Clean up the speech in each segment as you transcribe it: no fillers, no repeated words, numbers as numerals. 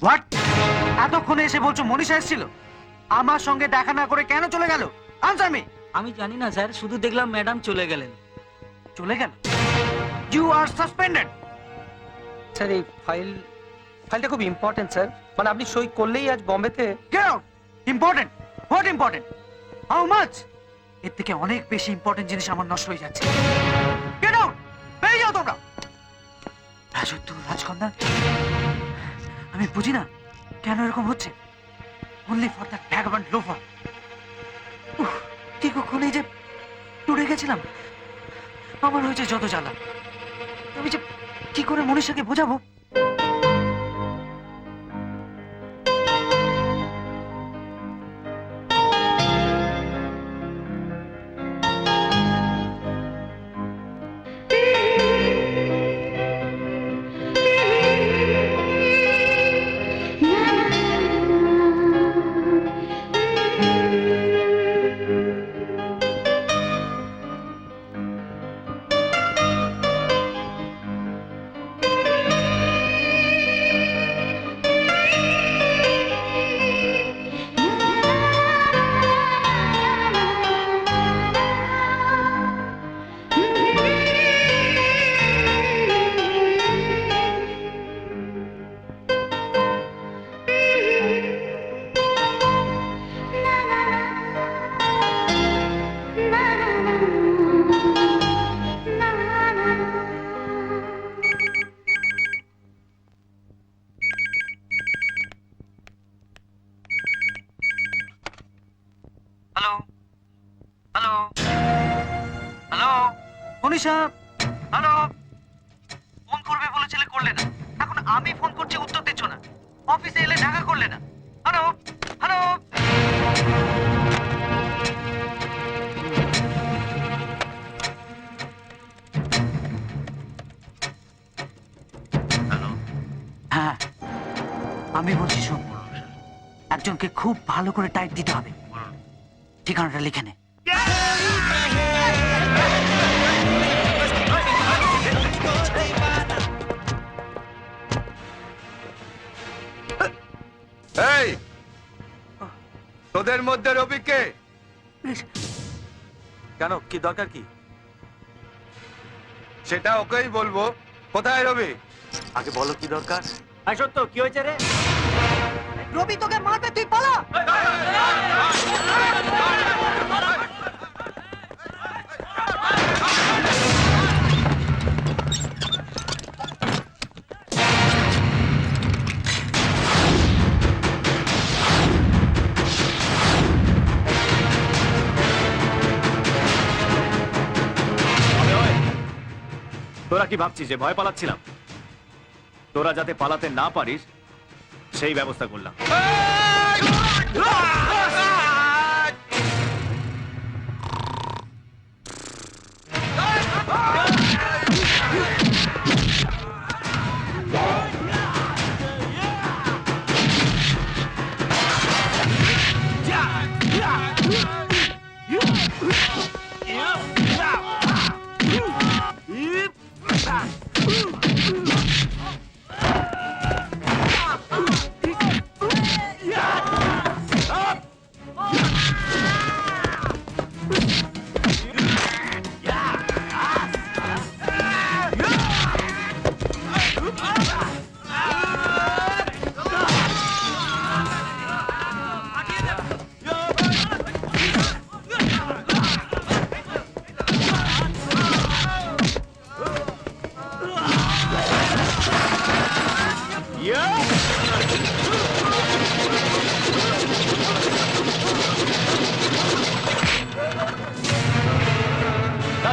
What? এতক্ষণে এসে বলছো মনীষা এসেছিল? আমার সঙ্গে দেখা না করে কেন চলে গেল? Answer me. আমি জানি না স্যার, শুধু দেখলাম ম্যাডাম চলে গেলেন। চলে গেল? You are suspended. স্যার এই ফাইলটা খুব ইম্পর্টেন্ট স্যার, মানে আপনি সই করলেই আজ বম্বেতে। Get out. Important? What important? How much? এর থেকে অনেক বেশি ইম্পর্টেন্ট জিনিস আমার নষ্ট হয়ে যাচ্ছে। Get out. বেরিয়ে যাও তোমরা। রাজত্ব রাজকন্যা, আমি বুঝি না কেন এরকম হচ্ছে। Only for that vagabond loafer. ঠিক ওখানেই যে টুরে গেছিলাম, আমার হয়েছে যত জ্বালা। আমি যে কি করে মনীষাকে বোঝাবো? Hello hello hello Manisha, hello. Phone করবে বলেছিলে, করলে না। এখন আমি ফোন করছি, উত্তর দিচ্ছ না। অফিসে এলে দেখা করলে না। Hello hello. হ্যাঁ, আমি বলছি শোন, একজনকে খুব ভালো করে টাইট দিতে হবে। ঠিকানাটা লিখে নে। এই, তোদের মধ্যে রবি কে? কেন, কি দরকার কি? সেটা ওকেই বলবো। কোথায় রবি? আগে বলো কি দরকার। সত্য কি হয়েছে রে? রবি তোকে মারবে, তুই পালা। তোরা কি ভাবছিস যে ভয় পালাচ্ছিলাম? তোরা যাতে পালাতে না পারিস সেই ব্যবস্থা করলাম।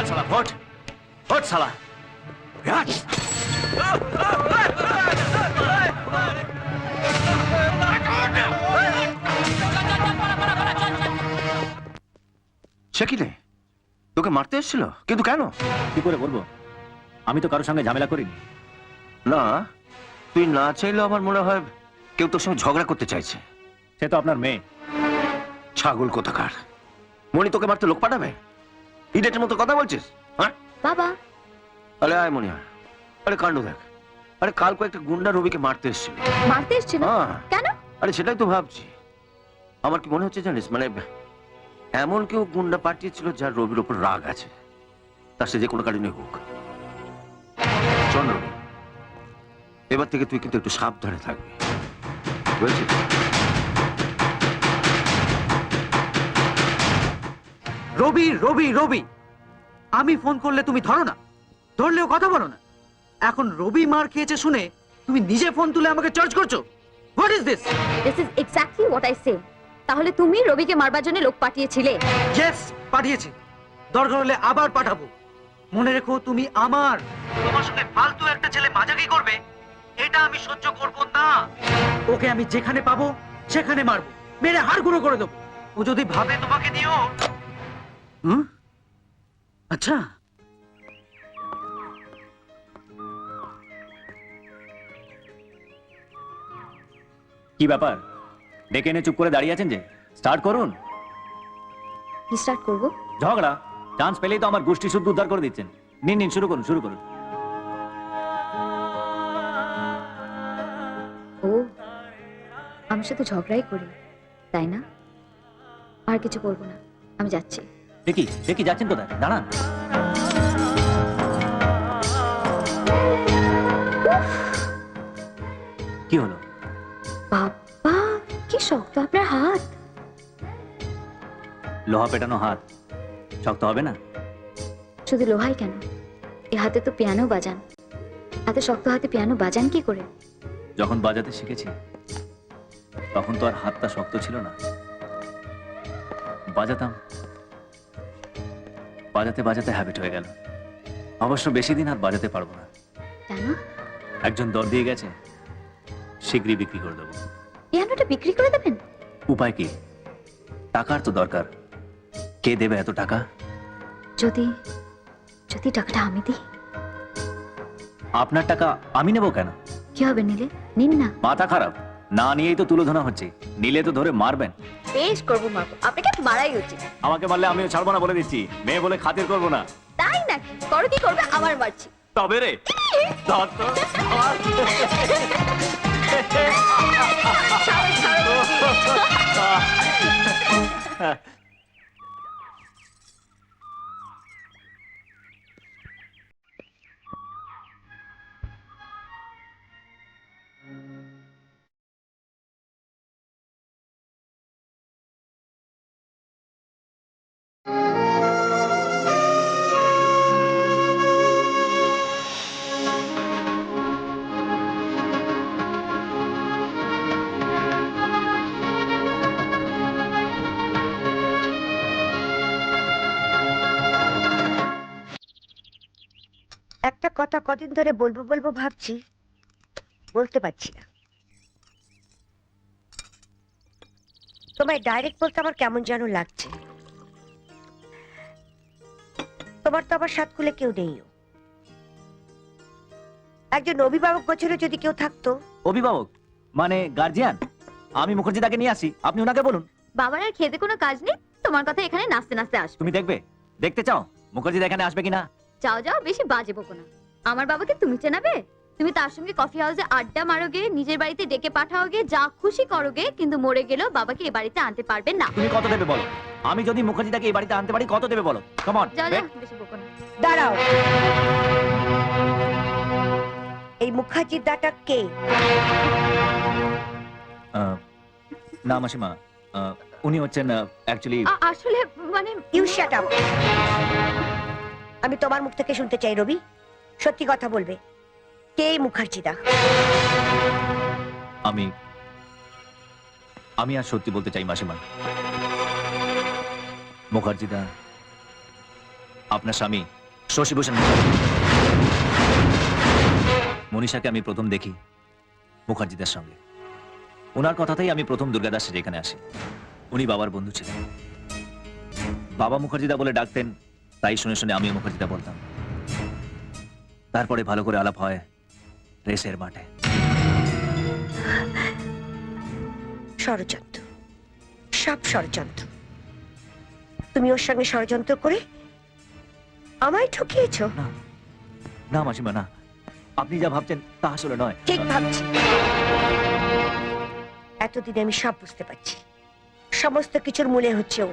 শালা হট হট শালা। সে কি রে, তোকে মারতে এসেছিল? কিন্তু কেন? কি করে বলবো, আমি তো কারোর সঙ্গে ঝামেলা করিনি। না, তুই না চাইলেও আমার মনে হয় কেউ তোর সঙ্গে ঝগড়া করতে চাইছে। সে তো আপনার মেয়ে। ছাগল কোথাকার। মনি তোকে মারতে লোক পাঠাবে? ইডিয়েটের মতো কথা বলছিস? হ্যাঁ বাবা, আরে আয় মনি আয়। আরে কাণ্ড দেখ, আরে কাল কয়েকটা গুন্ডা রবিকে মারতে এসেছিল। মারতে এসেছিল? হ্যাঁ। কেন? আরে সেটাই তো ভাবছি। আমার কি মনে হচ্ছে জানিস, মানে এমন কেউ গুন্ডা পাঠিয়েছিল যার রবির ওপর রাগ আছে, তার সে যে কোনো কারণে হোক। শোন রবি, এবার থেকে তুই কিন্তু একটু সাবধানে থাকবি, বুঝেছিস? রবি রবি রবি, আমি ফোন করলে তুমি ধরো না, ধরলেও কথা বলো না। এখন রবি মার খেয়েছে শুনে তুমি নিজে ফোন তুলে আমাকে চার্জ করছো। What is this? This is exactly what I say. তাহলে তুমি রবিকে মারবার জন্য লোক পাঠিয়েছিলে? ইয়েস, পাঠিয়েছি। দরকার হলে আবার পাঠাবো। মনে রেখো, তুমি আমার, তোমার সঙ্গে ফালতু একটা ছেলে মাজাকি করবে, এটা আমি সহ্য করব না। ওকে আমি যেখানে পাবো সেখানে মারবো, মেরে হাড় গুঁড়ো করে দেবো। ও যদি ভাবে তোমাকে দিও। আচ্ছা, কি ব্যাপার, ডেকে এনে চুপ করে দাঁড়িয়ে আছেন যে? স্টার্ট করুন। কি স্টার্ট করব? ঝগড়া। চান্স পেলেই তো আমার গোষ্ঠী শুদ্ধ উদ্ধার করে দিচ্ছেন। নিন নিন, শুরু করুন শুরু করুন। ও, আমি শুধু ঝগড়াই করি, তাই না? আর কিছু করবো না, আমি যাচ্ছি। দেখি দেখি, যাচ্ছেন কোথায়? দাঁড়ান। কি হলো? বাবা, কি শক্ত আপনার হাত। লোহা পেটানো হাত শক্ত হবে না? শুধু লোহাই কেন, এ হাতে তো পিয়ানো বাজান। এত শক্ত হাতে পিয়ানো বাজান কি করে? যখন বাজাতে শিখেছি তখন তো আর হাতটা শক্ত ছিল না। বাজাতাম, বাজাতে বাজাতে হ্যাবিট হয়ে গেল। অবশ্য বেশি দিন আর বাজাতে পারবো না। কেন? একজন দর দিয়ে গেছে, শীঘ্রই বিক্রি করে দেবো। পিয়ানোটা বিক্রি করে দেবেন? উপায় কি? টাকার তো দরকার। কে দেবে এত টাকা? যদি যদি টাকাটা আমি দিই? আপনার টাকা আমি নেবো কেন? কি হবে নিলে? নিন না। মাথা খারাপ? না নিয়েই তো তুলে ধরা হচ্ছে, নিলে তো ধরে মারবেন। বেশ করবো, মারবো। আপনাকে মারাই উচিত। আমাকে মারলে আমিও ছাড়বো না বলে দিচ্ছি। মেয়ে বলে খাতির করবো না। তাই নাকি? করো কি করবে, আমার মারছি। তবে রে ধর তো। একটা কথা কদিন ধরে বলবো বলবো ভাবছি, বলতে পারছি না। তোমায় ডাইরেক্ট বলতে আমার কেমন যেন লাগছে। তোমার তো আবার সাত খুলে কেউ নেইও। একজন অভিভাবক গোছরে যদি কেউ থাকতো। অভিভাবক মানে গার্জিয়ান? আমি মুখার্জি তাকে নিয়ে আসি, আপনি ওনাকে বলুন। বাবার আর খেতে কোনো কাজ নেই, তোমার কথা এখানে নাচতে নাচতে আসবে। তুমি দেখবে, দেখতে চাও মুখার্জি এখানে আসবে কিনা? যাও যাও, বেশি বাজে বকো না। আমার বাবাকে তুমি চেনাবে? তুমি তার সঙ্গে কফি হাউসে আড্ডা মারোগে, নিজের বাড়িতে ডেকে পাঠাওগে, যা খুশি করোগে, কিন্তু মরে গেলেও বাবাকে এ বাড়িতে আনতে পারবে না। তুমি কত দেবে বলো? আমি যদি মুখার্জিটাকে এই বাড়িতে আনতে পারি কত দেবে বলো? Come on. যাও যাও, বেশি বকো না। দাঁড়াও, এই মুখার্জির দাটা কে? না মাসিমা, উনি হচ্ছেন অ্যাকচুয়ালি। আসলে মানে ইউ শাট আপ। আমি তোমার মুখ থেকে শুনতে চাই রবি, সত্যি কথা বলবে, কে এই মুখার্জিদা? আমি আমি আর সত্যি বলতে চাই মাসিমা। মুখার্জিদা আপনার স্বামী শশীভূষণ মুখার্জি। মনীষাকে আমি প্রথম দেখি মুখার্জিদার সঙ্গে। ওনার কথাতেই আমি প্রথম দুর্গাদাস যেখানে আসি। উনি বাবার বন্ধু ছিলেন, বাবা মুখার্জিদা বলে ডাকতেন, তাই শুনে শুনে আমিও মুখার্জিদা বলতাম। তারপরে ভালো করে আলাপ হয় রেসের মাঠে। ষড়যন্ত্র, সব ষড়যন্ত্র। তুমি ওর সঙ্গে ষড়যন্ত্র করে আমায় ঠকিয়েছো। না না মাসিমা, না। আপনি যা ভাবছেন তা আসলে নয়। ঠিক ভাবছি। এতদিনে আমি সব বুঝতে পারছি। সমস্ত কিছুর মূলে হচ্ছে ও,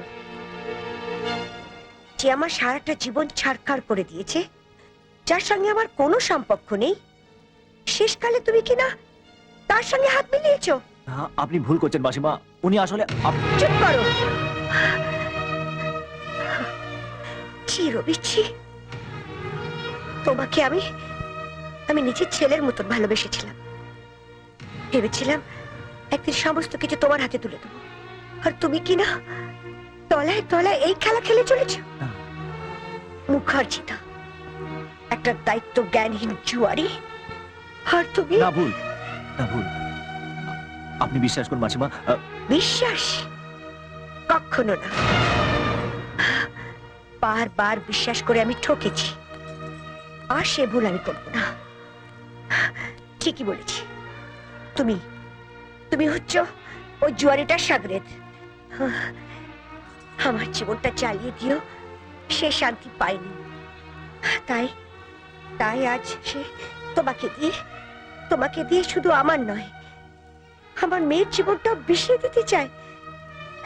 যে আমার সারাটা জীবন ছাড়খাড় করে দিয়েছে, যার সঙ্গে আমার কোনো সম্পর্ক নেই। শেষকালে তুমি কিনা তার সঙ্গে হাত মিলিয়েছো। আপনি ভুল করছেন মাসিমা, উনি আসলে চুপ করো। ছি রবি, ছি। তোমাকে আমি নিজের ছেলের মতন ভালোবেসেছিলাম। ভেবেছিলাম একদিন সমস্ত কিছু তোমার হাতে তুলে দেবো, আর তুমি কিনা তলায় তলায় এই খেলা খেলে চলেছ। মুখার্জিদা একটা দায়িত্ব জ্ঞানহীন জুয়ারি, আর তুমি না ভুল, না ভুল। আপনি বিশ্বাস করুন মাসিমা। বিশ্বাস? কখনো না। বারবার বিশ্বাস করে আমি ঠকেছি, আর সে ভুল আমি করব না। ঠিকই বলেছি, তুমি তুমি হচ্ছ ওই জুয়ারিটার সাগরেদ। আমার জীবনটা চালিয়ে দিও, সে শান্তি পায়নি। তাই তাই আজ সে তোমাকে দিয়ে শুধু আমার নয়, আমার মেয়ের জীবনটা বিষিয়ে দিতে চায়।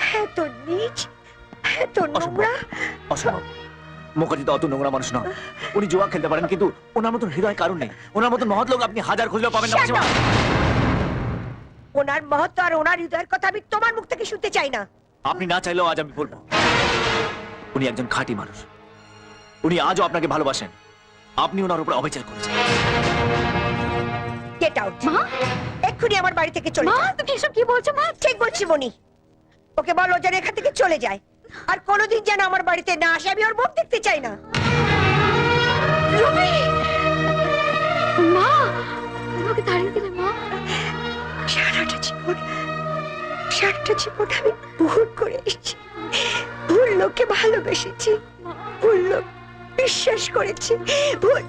হ্যাঁ, তো নিজ, হ্যাঁ তো নোংরা। অসম্ভব। মুখার্জি তো অত নোংরা মানুষ না। উনি জুয়া খেলতে পারেন, কিন্তু ওনার মতন হৃদয় কারণ নেই। ওনার মতন মহৎ লোক আপনি হাজার খুঁজলেও পাবেন না মাসিমা। ওনার মহত্ব আর ওনার হৃদয়ের কথা আমি তোমার মুখ থেকে শুনতে চাই না। আপনি না চাইলেও আজ আমি বলবো, উনি একজন খাঁটি মানুষ। উনি আজও আপনাকে ভালোবাসেন। আপনি ওনার উপর অবিচার করেছেন। Get out. মা, এক্ষুনি আমার বাড়ি থেকে চলে মা, যাও। তুমি এসব কি বলছো মা? ঠিক বলছি মনি, ওকে বলো যেন এখান থেকে চলে যায়, আর কোনোদিন যেন আমার বাড়িতে না আসে। আমি ওর মুখ দেখতে চাই না। রবি! মা, তুমি ওকে তাড়িয়ে দিলে মা। সারাটা জীবন আমি ভুল করে এসেছি, ভুল লোককে ভালোবেসেছি, ভুল লোক বিশ্বাস করেছি, ভুল